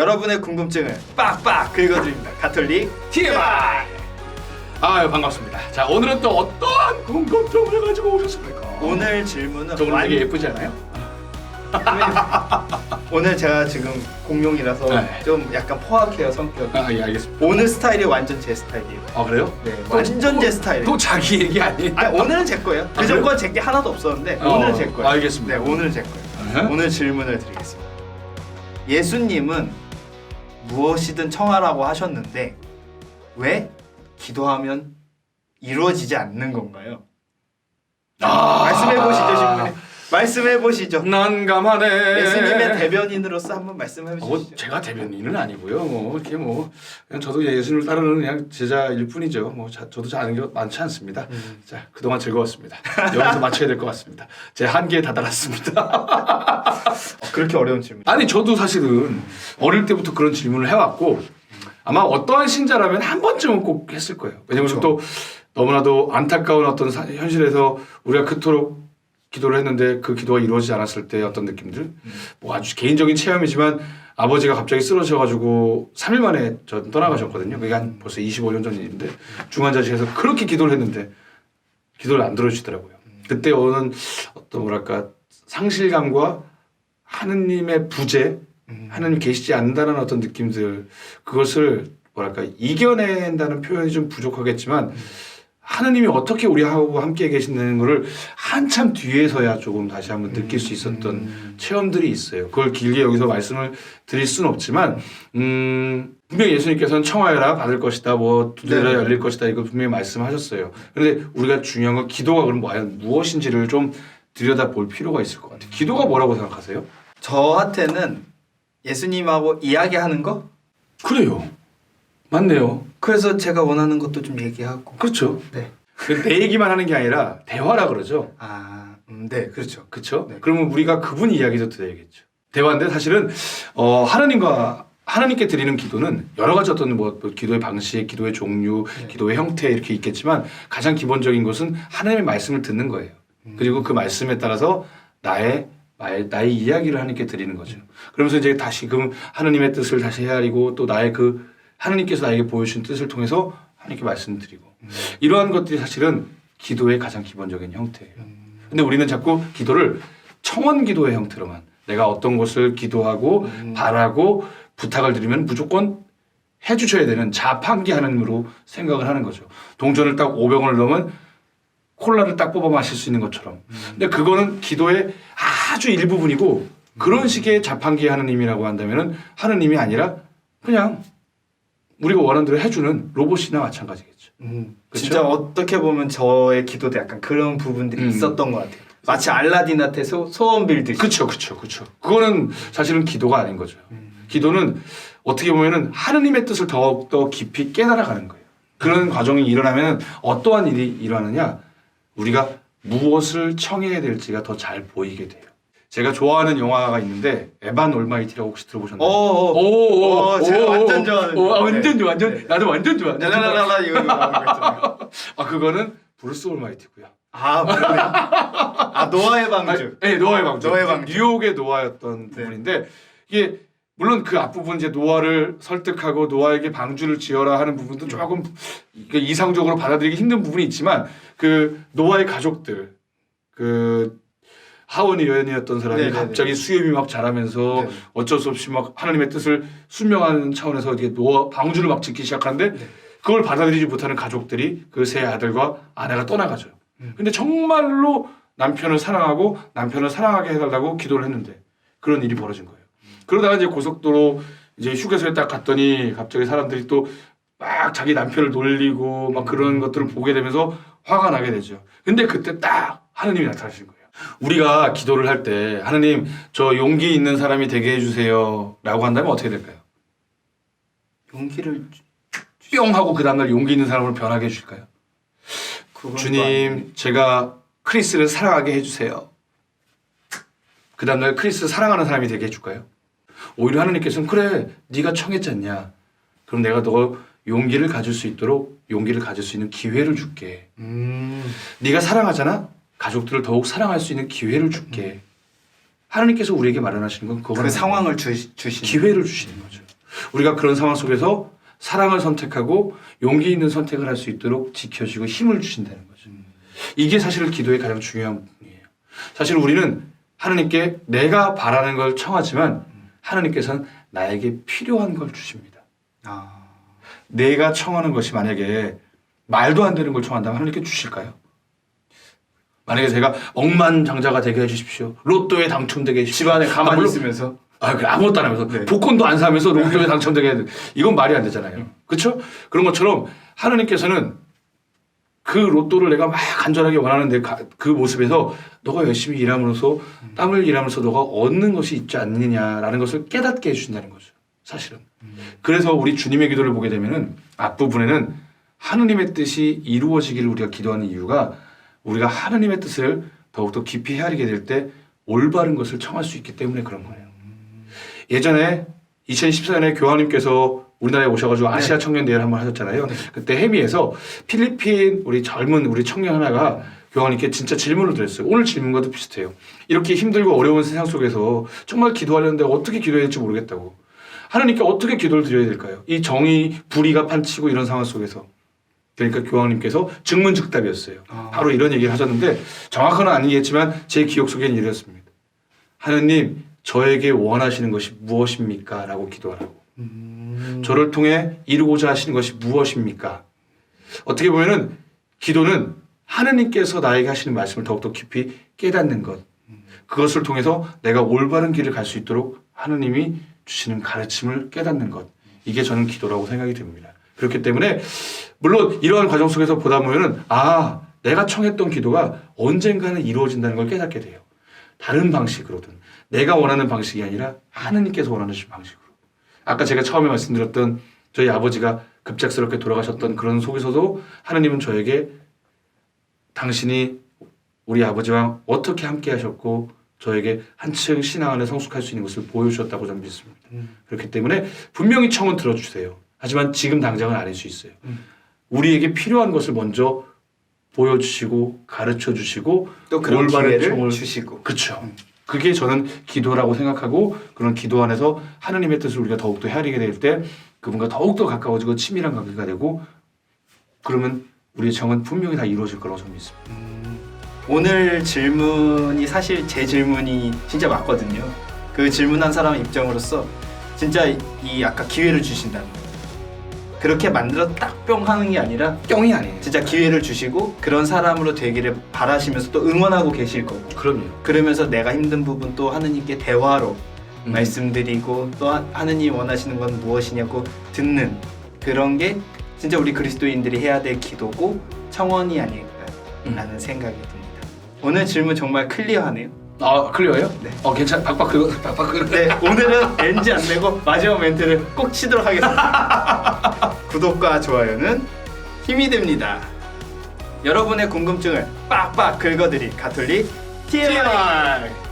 여러분의 궁금증을 빡빡 긁어드립니다. 가톨릭 TMI. 아유 반갑습니다. 자 오늘은 또 어떠한 궁금증을 가지고 오셨습니까? 오늘 질문은 저 오늘 되게 예쁘지 않아요? 오늘 제가 지금 공룡이라서 네. 좀 약간 포악해요 성격이. 아 예 알겠습니다. 오늘 스타일이 완전 제 스타일이에요. 아 그래요? 네, 완전 제 스타일. 또 자기 얘기 아니에요? 아니 오늘은 제 거예요. 그 그래요? 전건 제게 하나도 없었는데 오늘은 제 거예요. 알겠습니다. 네, 오늘은 제 거예요. 오늘 질문을 드리겠습니다. 예수님은 무엇이든 청하라고 하셨는데 왜 기도하면 이루어지지 않는 건가요? 말씀해 보시죠, 신부님. 말씀해 보시죠. 난감하네. 예수님의 대변인으로서 한번 말씀해 주시죠. 제가 대변인은 아니고요. 뭐 이렇게 뭐 그냥 저도 예수님을 따르는 그냥 제자일 뿐이죠. 뭐 저도 잘 아는 게 많지 않습니다. 자 그동안 즐거웠습니다. 여기서 마쳐야 될 것 같습니다. 제 한계에 다다랐습니다. 그렇게 어려운 질문. 아니 저도 사실은 어릴 때부터 그런 질문을 해왔고 아마 어떠한 신자라면 한 번쯤은 꼭 했을 거예요. 왜냐면 그렇죠. 또 너무나도 안타까운 어떤 현실에서 우리가 그토록 기도를 했는데 그 기도가 이루어지지 않았을 때 어떤 느낌들 뭐 아주 개인적인 체험이지만 아버지가 갑자기 쓰러져가지고 3일 만에 저 떠나가셨거든요. 그게 한 벌써 25년 전 일인데 중환자실에서 그렇게 기도를 했는데 기도를 안 들어주시더라고요. 그때 오는 어떤 뭐랄까 상실감과 하느님의 부재 하느님 계시지 않는다는 어떤 느낌들 그것을 뭐랄까 이겨낸다는 표현이 좀 부족하겠지만 하느님이 어떻게 우리하고 함께 계시는 거를 한참 뒤에서야 조금 다시 한번 느낄 수 있었던 체험들이 있어요. 그걸 길게 여기서 말씀을 드릴 수는 없지만 분명히 예수님께서는 청하여라 받을 것이다 뭐 두드려라 네. 열릴 것이다 이거 분명히 말씀하셨어요. 그런데 우리가 중요한 건 기도가 그럼 과연 무엇인지를 좀 들여다볼 필요가 있을 것 같아요. 기도가 뭐라고 생각하세요? 저한테는 예수님하고 이야기하는 거? 그래요. 맞네요. 그래서 제가 원하는 것도 좀 얘기하고. 그렇죠. 네. 내 얘기만 하는 게 아니라 대화라 그러죠. 네, 그렇죠. 그렇죠. 네. 그러면 우리가 그분 이야기도 들어야겠죠. 대화인데 사실은 하나님께 드리는 기도는 여러 가지 어떤 뭐 기도의 방식, 기도의 종류, 네. 기도의 형태 이렇게 있겠지만 가장 기본적인 것은 하나님의 말씀을 듣는 거예요. 그리고 그 말씀에 따라서 나의 이야기를 하나님께 드리는 거죠. 그러면서 이제 다시금 하나님의 뜻을 다시 헤아리고 또 나의 그 하나님께서 나에게 보여주신 뜻을 통해서 하나님께 말씀드리고 이러한 것들이 사실은 기도의 가장 기본적인 형태예요. 근데 우리는 자꾸 기도를 청원 기도의 형태로만 내가 어떤 것을 기도하고 바라고 부탁을 드리면 무조건 해주셔야 되는 자판기 하나님으로 생각을 하는 거죠. 동전을 딱 500원을 넣으면 콜라를 딱 뽑아 마실 수 있는 것처럼. 근데 그거는 기도의 아주 일부분이고 그런 식의 자판기 하나님이라고 한다면은 하나님이 아니라 그냥 우리가 원하는 대로 해주는 로봇이나 마찬가지겠죠. 그렇죠? 진짜 어떻게 보면 저의 기도도 약간 그런 부분들이 있었던 것 같아요. 마치 알라딘한테 소원 빌듯이. 그렇죠. 그거는 사실은 기도가 아닌 거죠. 기도는 어떻게 보면은 하느님의 뜻을 더욱더 깊이 깨달아가는 거예요. 그런 과정이 일어나면 어떠한 일이 일어나느냐? 우리가 무엇을 청해야 될지가 더 잘 보이게 돼요. 제가 좋아하는 영화가 있는데 에반 올마이티라고 혹시 들어보셨나요? 제가 완전 좋아하는. 완전 좋아. 네. 나도 완전 좋아. 라라라라 이거 나오는 거 있잖아요. 그거는 브루스 올마이티고요. 그러네. 노아의 방주. 네, 노아의 방주. 노아의 방주. 뉴욕의 노아였던 부분인데 이게 물론 그 앞부분 이제 노아를 설득하고 노아에게 방주를 지어라 하는 부분도 조금 이상적으로 받아들이기 힘든 부분이 있지만 그 노아의 가족들 그 하원이 여인이었던 사람이 네네네. 갑자기 수염이 막 자라면서 네. 어쩔 수 없이 막 하나님의 뜻을 순명하는 차원에서 이렇게 노아 방주를 막 짓기 시작하는데 그걸 받아들이지 못하는 가족들이 그 세 아들과 아내가 떠나가죠. 근데 정말로 남편을 사랑하고 남편을 사랑하게 해달라고 기도를 했는데 그런 일이 벌어진 거예요. 그러다가 이제 고속도로 이제 휴게소에 딱 갔더니 갑자기 사람들이 또 막 자기 남편을 놀리고 막 그런 것들을 보게 되면서 화가 나게 되죠. 근데 그때 딱 하느님이 나타나신 거예요. 우리가 기도를 할 때 하느님 저 용기 있는 사람이 되게 해주세요 라고 한다면 어떻게 될까요? 용기를 뿅 하고 그 다음날 용기 있는 사람으로 변하게 해주실까요? 주님 제가 크리스를 사랑하게 해주세요. 그 다음날 크리스를 사랑하는 사람이 되게 해줄까요? 오히려 하느님께서는 그래 네가 청했지 않냐 그럼 내가 너 용기를 가질 수 있도록 용기를 가질 수 있는 기회를 줄게. 네가 사랑하잖아? 가족들을 더욱 사랑할 수 있는 기회를 줄게. 하나님께서 우리에게 마련하시는 건 그거는 그 상황을 주시는 기회를 주시는 거죠. 우리가 그런 상황 속에서 사랑을 선택하고 용기 있는 선택을 할 수 있도록 지켜주고 힘을 주신다는 거죠. 이게 사실 기도의 가장 중요한 부분이에요. 사실 우리는 하나님께 내가 바라는 걸 청하지만 하나님께서는 나에게 필요한 걸 주십니다. 내가 청하는 것이 만약에 말도 안 되는 걸 청한다면 하나님께 주실까요? 만약에 제가 억만장자가 되게 해주십시오. 로또에 당첨되게 해주십시오. 집안에 가만히 물론 있으면서 그래, 아무것도 안 하면서 네. 복권도 안 사면서 로또에 당첨되게 해야 돼. 이건 말이 안 되잖아요. 그렇죠? 그런 것처럼 하나님께서는 그 로또를 내가 막 간절하게 원하는데 그 모습에서 너가 열심히 일함으로써 땀을 일하면서 너가 얻는 것이 있지 않느냐라는 것을 깨닫게 해주신다는 거죠. 사실은. 그래서 우리 주님의 기도를 보게 되면은 앞부분에는 하느님의 뜻이 이루어지기를 우리가 기도하는 이유가 우리가 하느님의 뜻을 더욱더 깊이 헤아리게 될 때 올바른 것을 청할 수 있기 때문에 그런 거예요. 예전에 2014년에 교황님께서 우리나라에 오셔가지고 아시아 청년 대회를 한번 하셨잖아요. 그때 해미에서 필리핀 우리 젊은 우리 청년 하나가 교황님께 진짜 질문을 드렸어요. 오늘 질문과도 비슷해요. 이렇게 힘들고 어려운 세상 속에서 정말 기도하려는데 어떻게 기도해야 될지 모르겠다고. 하나님께 어떻게 기도를 드려야 될까요? 이 정의, 불의가 판치고 이런 상황 속에서. 그러니까 교황님께서 증문즉답이었어요. 바로 이런 얘기를 하셨는데 정확한 건 아니겠지만 제 기억 속에는 이랬습니다. 하느님, 저에게 원하시는 것이 무엇입니까? 라고 기도하라고. 저를 통해 이루고자 하시는 것이 무엇입니까? 어떻게 보면은 기도는 하느님께서 나에게 하시는 말씀을 더욱더 깊이 깨닫는 것. 그것을 통해서 내가 올바른 길을 갈 수 있도록 하느님이 주시는 가르침을 깨닫는 것. 이게 저는 기도라고 생각이 듭니다. 그렇기 때문에 물론 이러한 과정 속에서 보다 보면은 내가 청했던 기도가 언젠가는 이루어진다는 걸 깨닫게 돼요. 다른 방식으로든 내가 원하는 방식이 아니라 하느님께서 원하는 방식으로. 아까 제가 처음에 말씀드렸던 저희 아버지가 급작스럽게 돌아가셨던 그런 속에서도 하느님은 저에게 당신이 우리 아버지와 어떻게 함께 하셨고 저에게 한층 신앙 안에 성숙할 수 있는 것을 보여주셨다고 저는 믿습니다. 그렇기 때문에 분명히 청은 들어주세요. 하지만 지금 당장은 아닐 수 있어요. 우리에게 필요한 것을 먼저 보여주시고 가르쳐주시고 또 그런 올바른 기회를 청을 주시고. 그렇죠. 그게 저는 기도라고 생각하고 그런 기도 안에서 하느님의 뜻을 우리가 더욱더 헤아리게 될 때 그분과 더욱더 가까워지고 친밀한 관계가 되고 그러면 우리의 정은 분명히 다 이루어질 거라고 저는 믿습니다. 오늘 질문이 사실 제 질문이 진짜 맞거든요. 그 질문한 사람 입장으로서 진짜 이 아까 기회를 주신다는 거. 그렇게 만들어 딱 뿅 하는 게 아니라 뿅이 아니에요. 진짜 기회를 주시고 그런 사람으로 되기를 바라시면서 또 응원하고 계실 거고 그럼요. 그러면서 내가 힘든 부분 또 하느님께 대화로 말씀드리고 또 하느님이 원하시는 건 무엇이냐고 듣는 그런 게 진짜 우리 그리스도인들이 해야 될 기도고 청원이 아닐까라는 생각이 듭니다. 오늘 질문 정말 클리어하네요. 클리어예요? 네. 박박 긁어. 네, 오늘은 NG 안 내고 마지막 멘트를 꼭 치도록 하겠습니다. 구독과 좋아요는 힘이 됩니다. 여러분의 궁금증을 빡빡 긁어드릴 가톨릭 TMI.